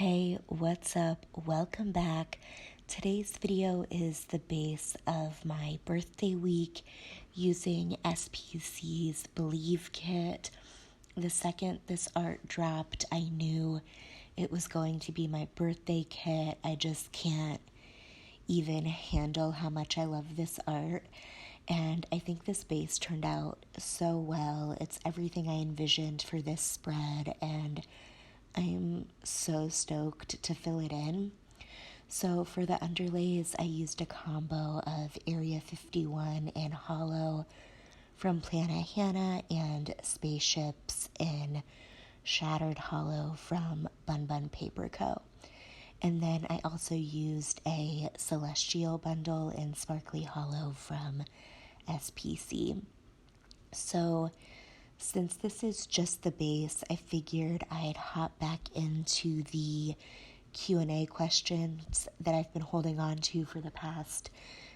Hey, what's up? Welcome back. Today's video is the base of my birthday week using SPC's Believe kit. The second this art dropped, I knew it was going to be my birthday kit. I just can't even handle how much I love this art. And I think this base turned out so well. It's everything I envisioned for this spread, and I'm so stoked to fill it in. So for the underlays, I used a combo of Area 51 and Hollow from Planet Hannah and Spaceships in Shattered Hollow from Bun Bun Paper Co. And then I also used a Celestial bundle in Sparkly Hollow from SPC. So since this is just the base, I figured I'd hop back into the Q&A questions that I've been holding on to for the past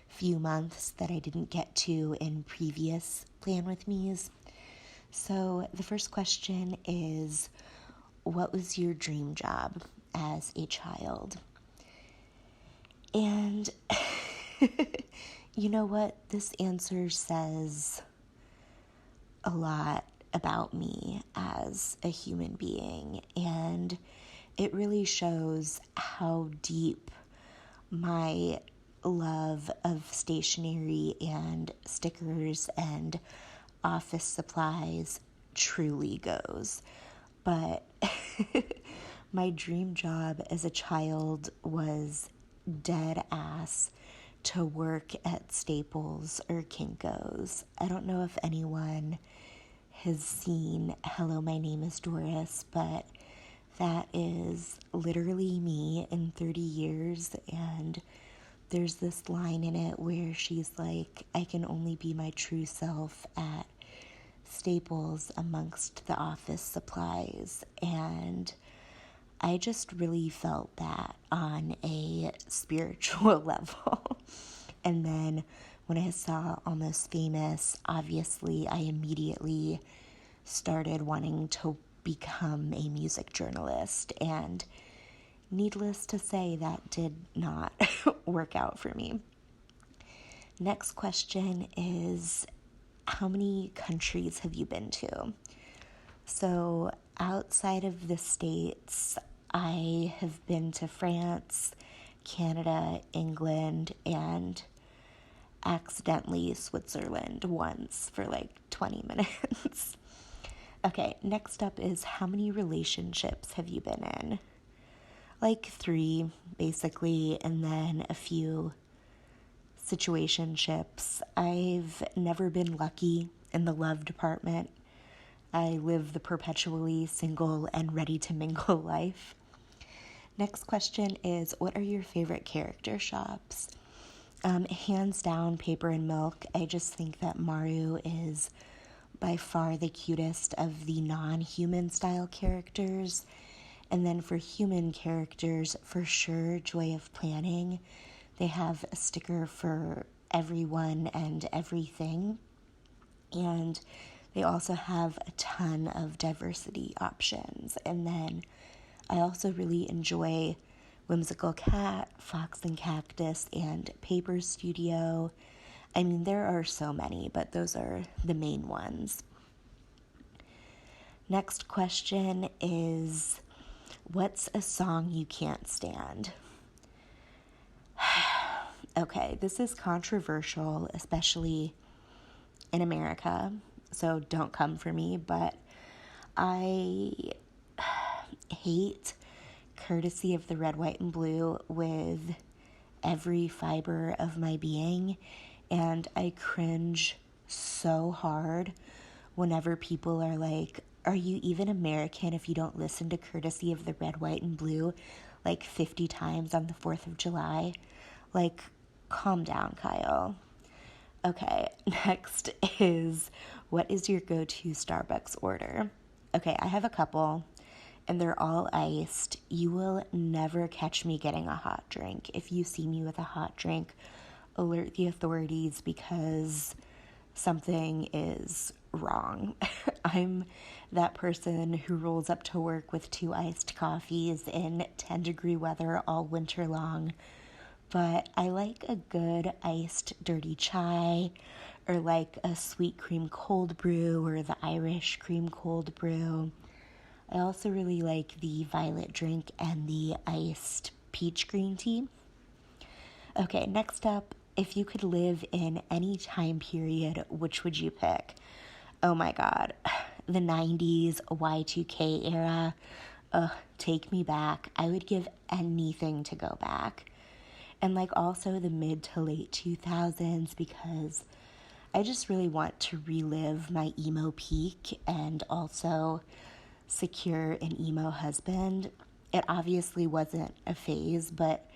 few months that I didn't get to in previous Plan With Me's. So the first question is, what was your dream job as a child? And you know what? This answer says a lot about me as a human being, and it really shows how deep my love of stationery and stickers and office supplies truly goes. But my dream job as a child was dead ass to work at Staples or Kinko's. I don't know if anyone has seen Hello, My Name is Doris, but that is literally me in 30 years, and there's this line in it where she's like, I can only be my true self at Staples amongst the office supplies, and I just really felt that on a spiritual level. And then when I saw Almost Famous, obviously I immediately started wanting to become a music journalist, and needless to say, that did not work out for me. Next question is, how many countries have you been to? So outside of the States, I have been to France, Canada, England, and accidentally Switzerland once for like 20 minutes. Okay, next up is, how many relationships have you been in? Like 3, basically, and then a few situationships. I've never been lucky in the love department. I live the perpetually single and ready to mingle life. Next question is, what are your favorite character shops? Hands down, Paper and Milk. I just think that Maru is by far the cutest of the non-human style characters. And then for human characters, for sure, Joy of Planning. They have a sticker for everyone and everything. And they also have a ton of diversity options. And then I also really enjoy Whimsical Cat, Fox and Cactus, and Paper Studio. I mean, there are so many, but those are the main ones. Next question is, what's a song you can't stand? Okay, this is controversial, especially in America, so don't come for me, but I hate Courtesy of the Red, White, and Blue with every fiber of my being, and I cringe so hard whenever people are like, are you even American if you don't listen to Courtesy of the Red, White, and Blue like 50 times on the 4th of July? Like, calm down, Kyle. Okay, next is, what is your go-to Starbucks order? Okay, I have a couple, and they're all iced. You will never catch me getting a hot drink. If you see me with a hot drink, alert the authorities because something is wrong. I'm that person who rolls up to work with 2 iced coffees in 10-degree weather all winter long. But I like a good iced dirty chai, or like a sweet cream cold brew, or the Irish cream cold brew. I also really like the violet drink and the iced peach green tea. Okay, next up, if you could live in any time period, which would you pick? Oh my god, the 90s Y2K era. Take me back. I would give anything to go back. And like also the mid to late 2000s, because I just really want to relive my emo peak and also secure an emo husband. It obviously wasn't a phase, but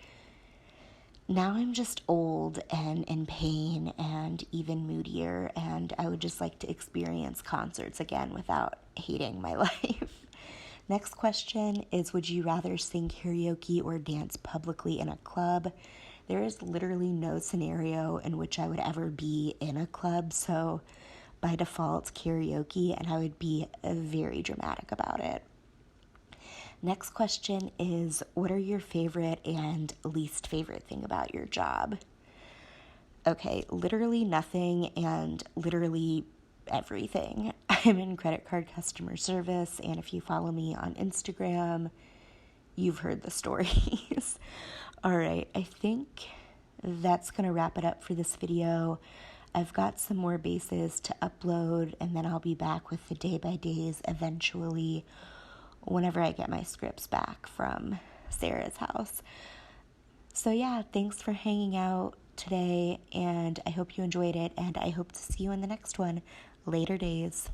now I'm just old and in pain and even moodier, and I would just like to experience concerts again without hating my life. Next question is, would you rather sing karaoke or dance publicly in a club? There is literally no scenario in which I would ever be in a club, so by default, karaoke, and I would be very dramatic about it. Next question is, what are your favorite and least favorite thing about your job? Okay, literally nothing and literally everything. I'm in credit card customer service, and if you follow me on Instagram, you've heard the stories. All right, I think that's going to wrap it up for this video. I've got some more bases to upload, and then I'll be back with the day-by-days eventually whenever I get my scripts back from Sarah's house. So yeah, thanks for hanging out today, and I hope you enjoyed it, and I hope to see you in the next one. Later days.